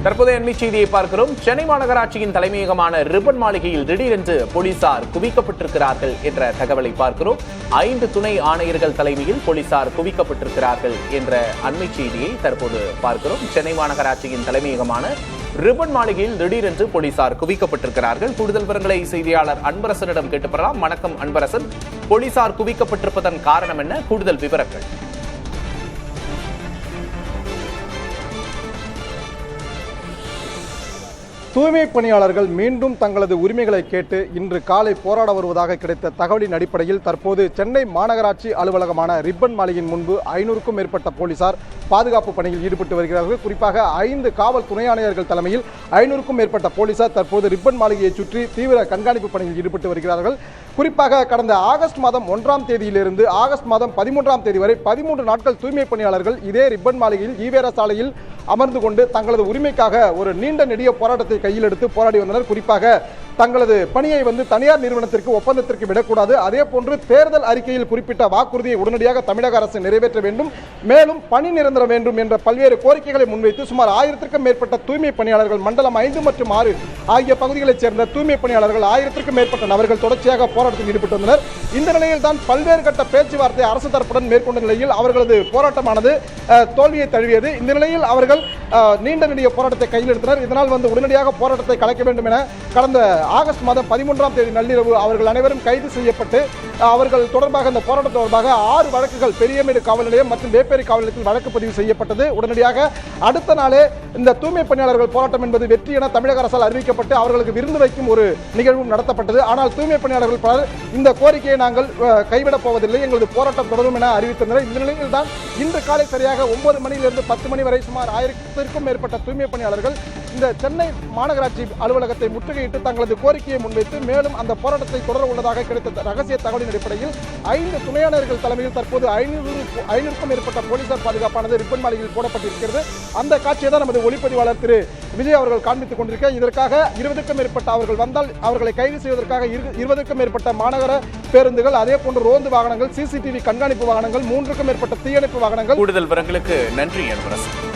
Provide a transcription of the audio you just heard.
தற்போதைய அண்மை செய்தியை பார்க்கிறோம். சென்னை மாநகராட்சியின் தலைமையகமான ரிப்பன் மாளிகையில் திடீரென்று போலீசார் குவிக்கப்பட்டிருக்கிறார்கள் என்ற தகவலை பார்க்கிறோம். 5 துணை ஆணையர்கள் தலைமையில் போலீசார் குவிக்கப்பட்டிருக்கிறார்கள் என்ற அண்மை செய்தியை தற்போது பார்க்கிறோம். சென்னை மாநகராட்சியின் தலைமையகமான ரிப்பன் மாளிகையில் திடீரென்று போலீசார் குவிக்கப்பட்டிருக்கிறார்கள். கூடுதல் விவரங்களை செய்தியாளர் அன்பரசனிடம் கேட்டு பெறலாம். வணக்கம் அன்பரசன், போலீசார் குவிக்கப்பட்டிருப்பதன் காரணம் என்ன? கூடுதல் விவரங்கள். தூய்மை பணியாளர்கள் மீண்டும் தங்களது உரிமைகளை கேட்டு இன்று காலை போராட வருவதாக கிடைத்த தகவலின் அடிப்படையில் தற்போது சென்னை மாநகராட்சி அலுவலகமான ரிப்பன் மாளிகையின் முன்பு 500க்கும் மேற்பட்ட போலீசார் பாதுகாப்பு பணியில் ஈடுபட்டு வருகிறார்கள். குறிப்பாக 5 காவல் துணை ஆணையர்கள் தலைமையில் 500க்கும் மேற்பட்ட போலீசார் தற்போது ரிப்பன் மாளிகையை சுற்றி தீவிர கண்காணிப்பு பணியில் ஈடுபட்டு வருகிறார்கள். குறிப்பாக கடந்த ஆகஸ்ட் மாதம் 1ஆம் தேதியிலிருந்து ஆகஸ்ட் மாதம் 13ஆம் தேதி வரை 13 நாட்கள் தூய்மை பணியாளர்கள் இதே ரிப்பன் மாளிகையில் ஈவேரா சாலையில் அமர்ந்து கொண்டு தங்களது உரிமைக்காக ஒரு நீண்ட நெடிய போராட்டத்தை கையில் எடுத்து போராடி வந்தனர். குறிப்பாக தங்களது பணியை தனியார் நிறுவனத்திற்கு ஒப்பந்தத்திற்கு விடக்கூடாது, அதே போன்று தேர்தல் அறிக்கையில் குறிப்பிட்ட வாக்குறுதியை உடனடியாக தமிழக அரசு நிறைவேற்ற வேண்டும், மேலும் பணி நிரந்தரம் வேண்டும் என்ற பல்வேறு கோரிக்கைகளை முன்வைத்து சுமார் 1000க்கும் மேற்பட்ட தூய்மை பணியாளர்கள் மண்டலம் 5 மற்றும் 6 ஆகிய பகுதிகளைச் சேர்ந்த தூய்மை பணியாளர்கள் 1000க்கும் மேற்பட்ட நபர்கள் தொடர்ச்சியாக போராட்டத்தில் ஈடுபட்டு வந்தனர். இந்த நிலையில் தான் பல்வேறு கட்ட பேச்சுவார்த்தை அரசு தரப்புடன் மேற்கொண்ட நிலையில் அவர்களது போராட்டமானது தோல்வியை தழுவியது. இந்த நிலையில் அவர்கள் நீண்ட நெடிய போராட்டத்தை கையில் எடுத்தனர். இதனால் உடனடியாக போராட்டத்தை கலைக்க வேண்டும் என கடந்த ஆகஸ்ட் மாதம் 13ஆம் தேதி நள்ளிரவு அவர்கள் அனைவரும் கைது செய்யப்பட்டு அவர்கள் தொடர்பாக இந்த போராட்டம் தொடர்பாக 6 வழக்குகள் பெரியமேடு காவல் நிலையம் மற்றும் வேப்பேரி காவல் நிலையத்தில் வழக்கு பதிவு செய்யப்பட்டது. உடனடியாக அடுத்த நாளே இந்த தூய்மை பணியாளர்கள் போராட்டம் என்பது வெற்றி என தமிழக அரசால் அறிவிக்கப்பட்டு அவர்களுக்கு விருந்து வைக்கும் ஒரு நிகழ்வும் நடத்தப்பட்டது. ஆனால் தூய்மை பணியாளர்கள் பலர் இந்த கோரிக்கையை நாங்கள் கைவிடப் போவதில்லை, எங்களது போராட்டம் தொடரும் என அறிவித்தனர். இந்த நிலையில் தான் இன்று காலை சரியாக 9 மணியிலிருந்து 10 மணி வரை சுமார் 1000க்கும் மேற்பட்ட தூய்மை பணியாளர்கள் இந்த சென்னை மாநகராட்சி அலுவலகத்தை முற்றுகையிட்டு தங்களது கோரிக்கையை முன்வைத்து மேலும் அந்த போராட்டத்தை தொடர உள்ளதாக கிடைத்த ரகசிய தகவலின் அடிப்படையில் 5 துணை ஆணையர்கள் தலைமையில் தற்போது 500க்கும் மேற்பட்ட போலீசார் பாதுகாப்பானது ரிப்பன் மாளிகையில் போடப்பட்டிருக்கிறது. அந்த காட்சியை தான் நமது ஒளிப்பதிவாளர் திரு விஜய் அவர்கள் காண்பித்துக் கொண்டிருக்க, இதற்காக 20க்கும் மேற்பட்ட அவர்கள் வந்தால் அவர்களை கைது செய்வதற்காக 20க்கும் மேற்பட்ட மாநகர பேருந்துகள், அதே போன்று ரோந்து வாகனங்கள், சிசிடிவி கண்காணிப்பு வாகனங்கள், 3க்கும் மேற்பட்ட தீயணைப்பு வாகனங்கள். கூடுதல் விவரங்களுக்கு நன்றி அன்பரசன்.